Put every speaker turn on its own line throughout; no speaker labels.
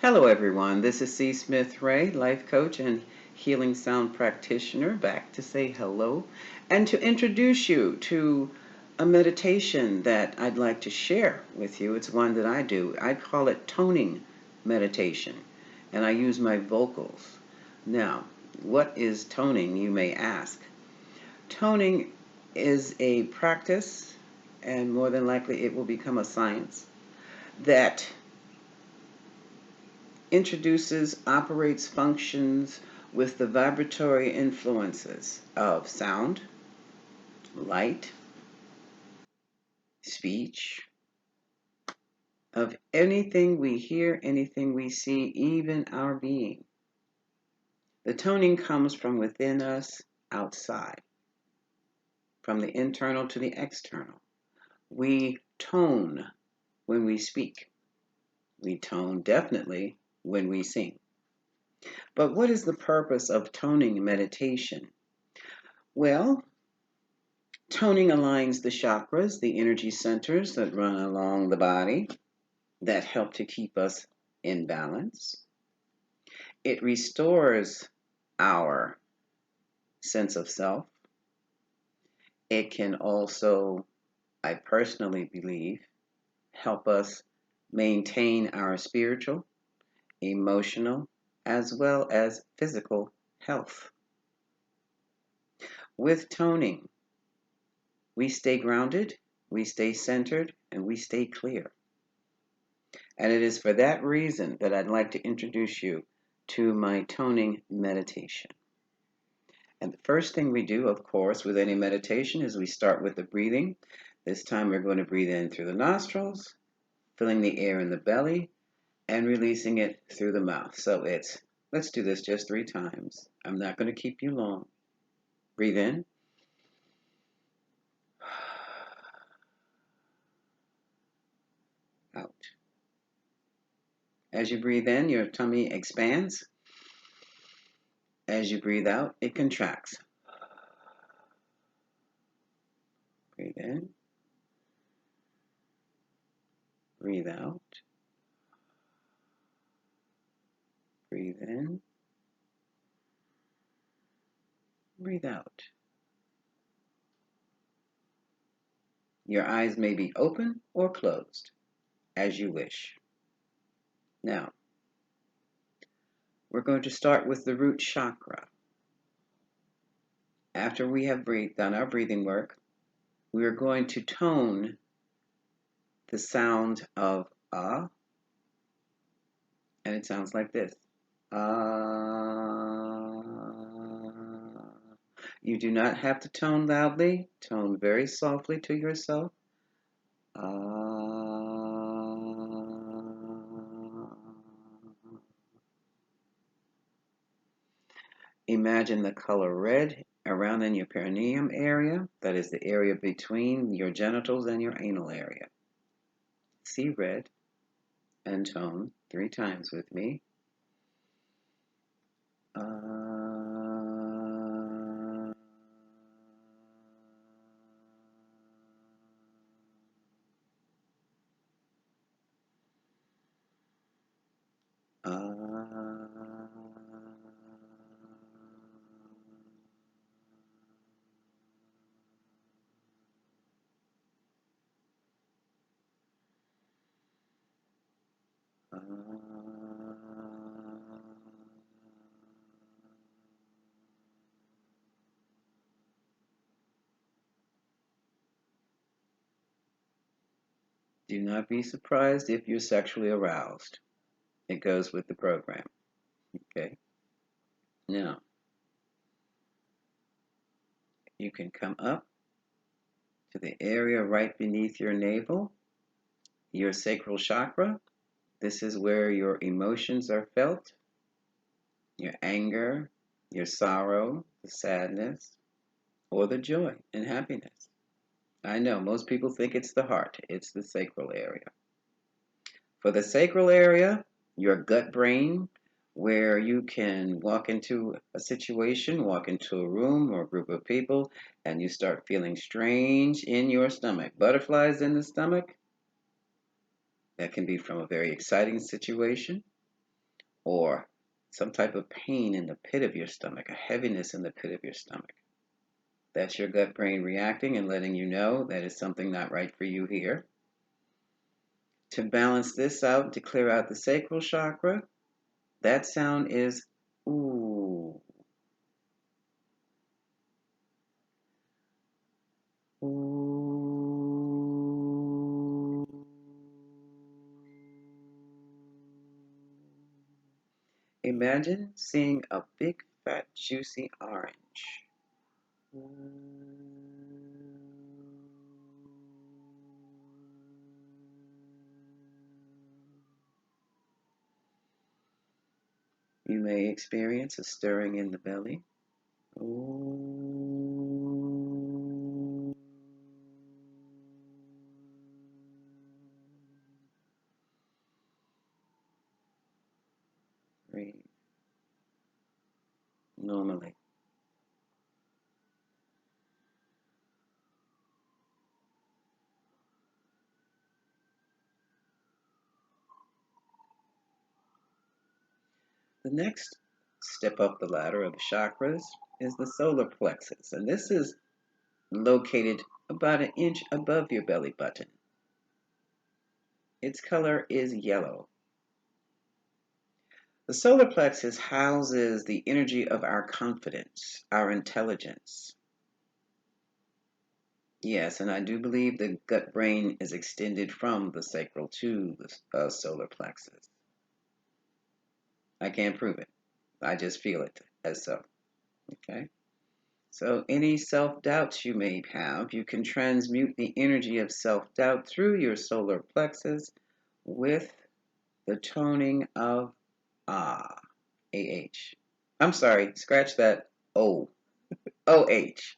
Hello, everyone. This is C. Smith Ray, life coach and healing sound practitioner, back to say hello and to introduce you to a meditation that I'd like to share with you. It's one that I do. I call it toning meditation, and I use my vocals. Now, what is toning, you may ask? Toning is a practice, and more than likely it will become a science that introduces, operates, functions with the vibratory influences of sound, light, speech, of anything we hear, anything we see, even our being. The toning comes from within us, outside, from the internal to the external. We tone when we speak. We tone definitely when we sing. But what is the purpose of toning meditation? Well, toning aligns the chakras, the energy centers that run along the body that help to keep us in balance. It restores our sense of self. It can also, I personally believe, help us maintain our spiritual, emotional, as well as physical health. With toning, we stay grounded, we stay centered, and we stay clear. And it is for that reason that I'd like to introduce you to my toning meditation. And the first thing we do, of course, with any meditation is we start with the breathing. This time we're going to breathe in through the nostrils, filling the air in the belly, and releasing it through the mouth. So let's do this just 3 times. I'm not going to keep you long. Breathe in. Out. As you breathe in, your tummy expands. As you breathe out, it contracts. Breathe in. Breathe out. Breathe in. Breathe out. Your eyes may be open or closed, as you wish. Now, we're going to start with the root chakra. After we have done our breathing work, we are going to tone the sound of ah, and it sounds like this. Ah. You do not have to tone loudly. Tone very softly to yourself. Ah. Imagine the color red around in your perineum area. That is the area between your genitals and your anal area. See red and tone 3 times with me. Do not be surprised if you're sexually aroused. It goes with the program. Okay? Now, you can come up to the area right beneath your navel, your sacral chakra. This is where your emotions are felt, your anger, your sorrow, the sadness, or the joy and happiness. I know most people think it's the heart. It's the sacral area. For the sacral area, your gut brain, where you can walk into a situation, walk into a room or a group of people, and you start feeling strange in your stomach. Butterflies in the stomach. That can be from a very exciting situation. or some type of pain in the pit of your stomach, a heaviness in the pit of your stomach. That's your gut brain reacting and letting you know that is something not right for you here. To balance this out, to clear out the sacral chakra, that sound is ooh. Ooh. Imagine seeing a big, fat, juicy orange. You may experience a stirring in the belly. Ooh. Breathe normally. The next step up the ladder of the chakras is the solar plexus, and this is located about an inch above your belly button. Its color is yellow. The solar plexus houses the energy of our confidence, our intelligence. Yes, and I do believe the gut brain is extended from the sacral to the solar plexus. I can't prove it. I just feel it as so. Okay? So, any self doubts you may have, you can transmute the energy of self doubt through your solar plexus with the toning of Ah. AH. I'm sorry, scratch that O. OH.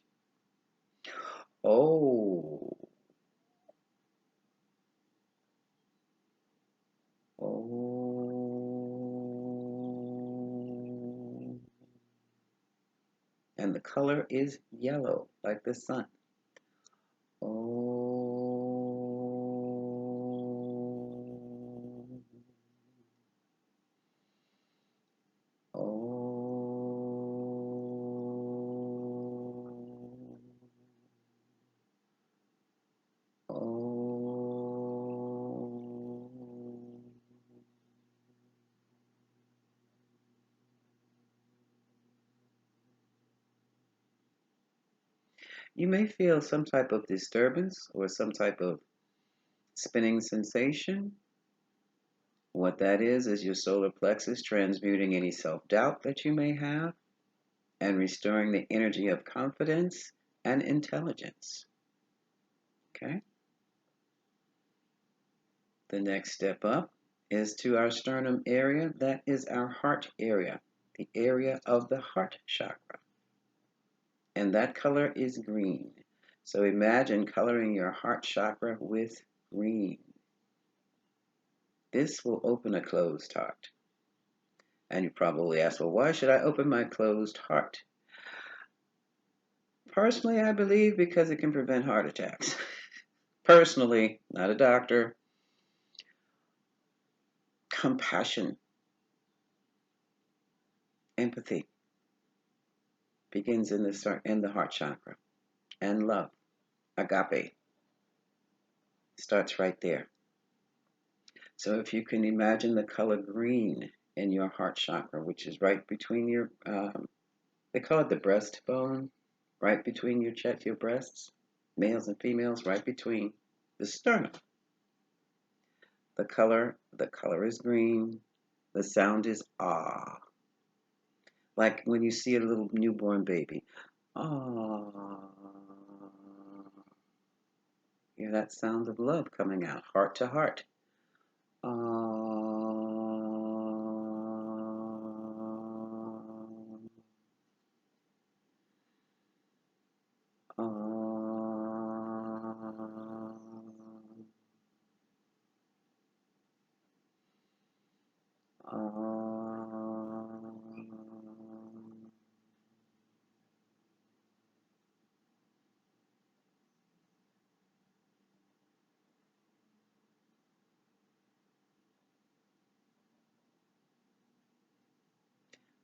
Oh. Oh. And the color is yellow, like the sun. Oh. Oh. Oh. You may feel some type of disturbance or some type of spinning sensation. What that is your solar plexus transmuting any self doubt that you may have and restoring the energy of confidence and intelligence. Okay? The next step up is to our sternum area. That is our heart area, the area of the heart chakra. And that color is green. So imagine coloring your heart chakra with green. This will open a closed heart. And you probably ask, well, why should I open my closed heart? Personally, I believe because it can prevent heart attacks. Personally, not a doctor. Compassion, empathy begins in the heart chakra. And love, agape, starts right there. So if you can imagine the color green in your heart chakra, which is right between your, they call it the breastbone, right between your chest, your breasts, males and females, right between the sternum. The color is green. The sound is ah. Like when you see a little newborn baby. Ah. Hear that sound of love coming out, heart to heart. Ah.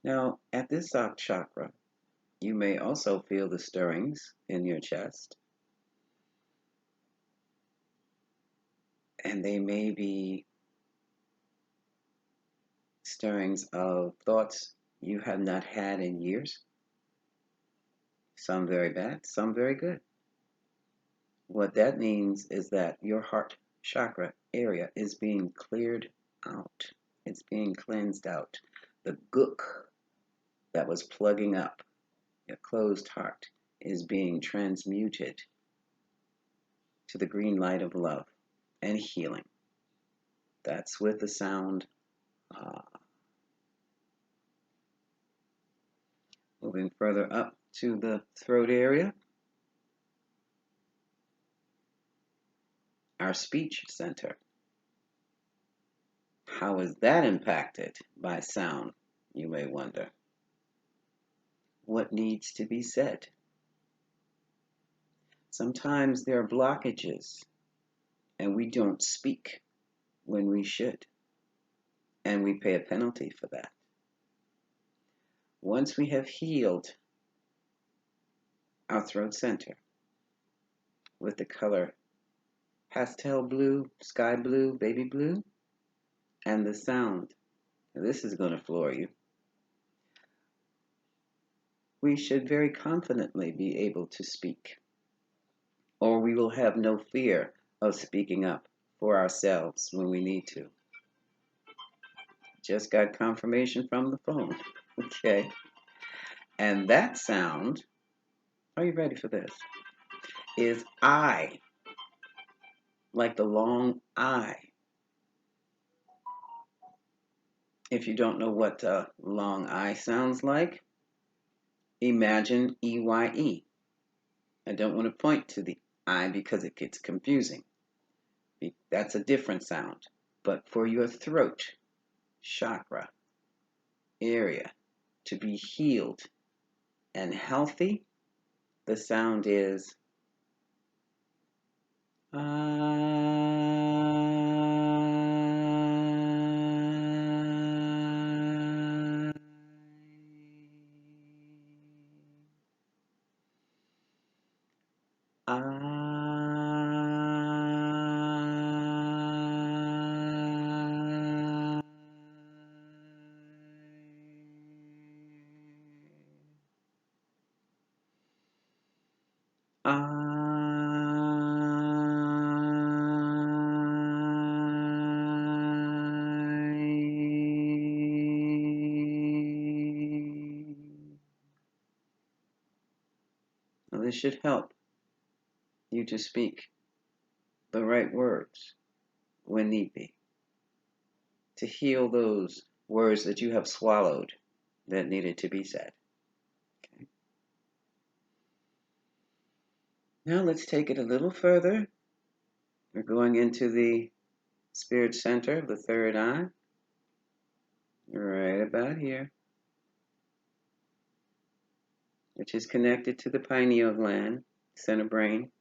Now, at this chakra, you may also feel the stirrings in your chest, and they may be stirrings of thoughts you have not had in years, some very bad, some very good. What that means is that your heart chakra area is being cleared out. It's being cleansed out. The gook that was plugging up your closed heart is being transmuted to the green light of love and healing. That's with the sound ah. Moving further up to the throat area, our speech center. How is that impacted by sound, you may wonder? What needs to be said? Sometimes there are blockages and we don't speak when we should, and we pay a penalty for that. Once we have healed our throat center with the color pastel blue, sky blue, baby blue, and the sound, this is going to floor you, we should very confidently be able to speak, or we will have no fear of speaking up for ourselves when we need to. Just got confirmation from the phone. Okay. And that sound, are you ready for this? Is I, like the long I. If you don't know what long I sounds like, imagine EYE. I don't want to point to the I because it gets confusing. That's a different sound. But for your throat chakra area to be healed and healthy, the sound is Now, this should help you to speak the right words when need be, to heal those words that you have swallowed that needed to be said. Okay. Now let's take it a little further. We're going into the spirit center of the third eye, right about here, which is connected to the pineal gland, center brain.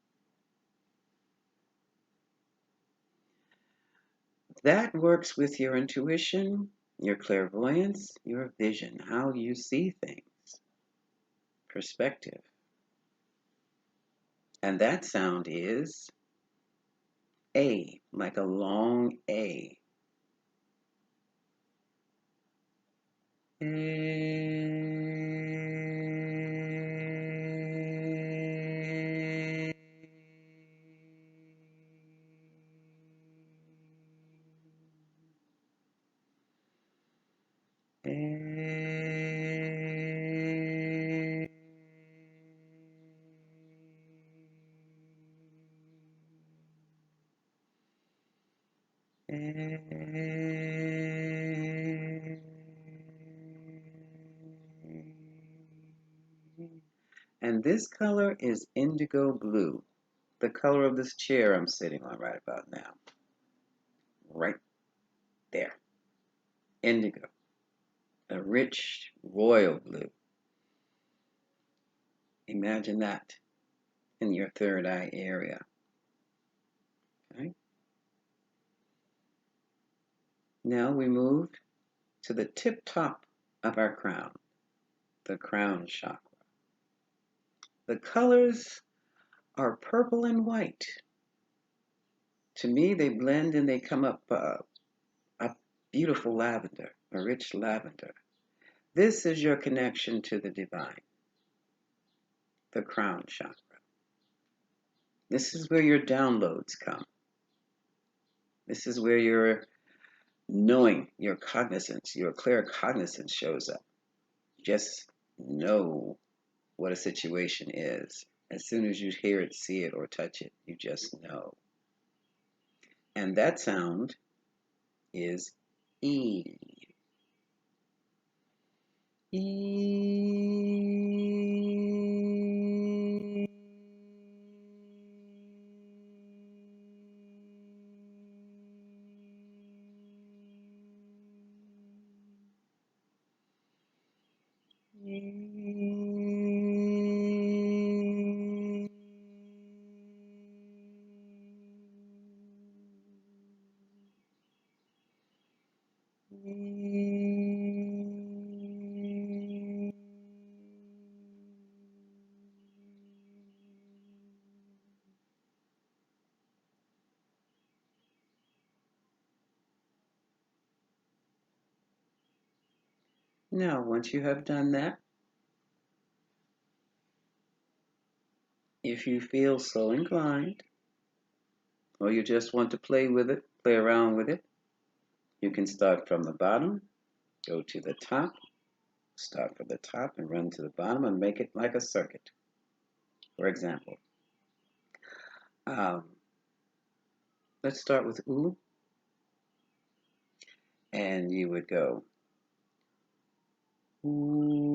That works with your intuition, your clairvoyance, your vision, how you see things, perspective. And that sound is A, like a long A. And this color is indigo blue, the color of this chair I'm sitting on right about now. Right there. Indigo. A rich royal blue. Imagine that in your third eye area. Okay. Now we move to the tip top of our crown, the crown chakra. The colors are purple and white. To me, they blend and they come up a beautiful lavender, a rich lavender. This is your connection to the divine, the crown chakra. This is where your downloads come. This is where your knowing, your cognizance, your clear cognizance shows up. Just know what a situation is. As soon as you hear it, see it, or touch it, you just know. And that sound is E. E. Now, once you have done that, if you feel so inclined, or you just want to play with it, play around with it, you can start from the bottom, go to the top, start from the top and run to the bottom and make it like a circuit. For example, um, let's start with U, and you would go ooh,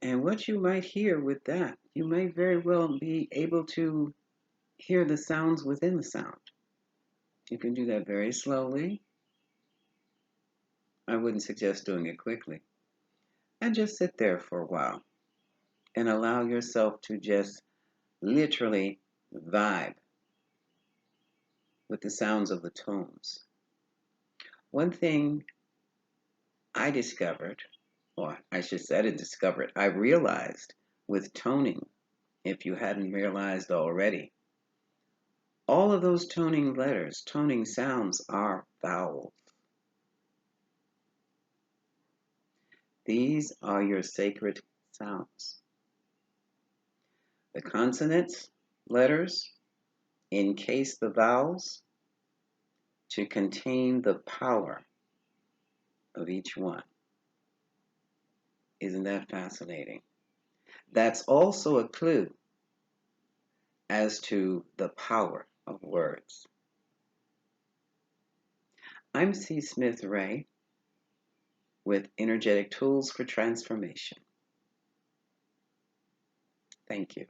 and what you might hear with that, you may very well be able to hear the sounds within the sound. You can do that very slowly. I wouldn't suggest doing it quickly. And just sit there for a while and allow yourself to just literally vibe with the sounds of the tones. One thing I discovered, or I should say I didn't discover it, I realized with toning, if you hadn't realized already, all of those toning letters, toning sounds are vowels. These are your sacred sounds. The consonants, letters, encase the vowels to contain the power of each one. Isn't that fascinating? That's also a clue as to the power of words. I'm C. Smith Ray with Energetic Tools for Transformation. Thank you.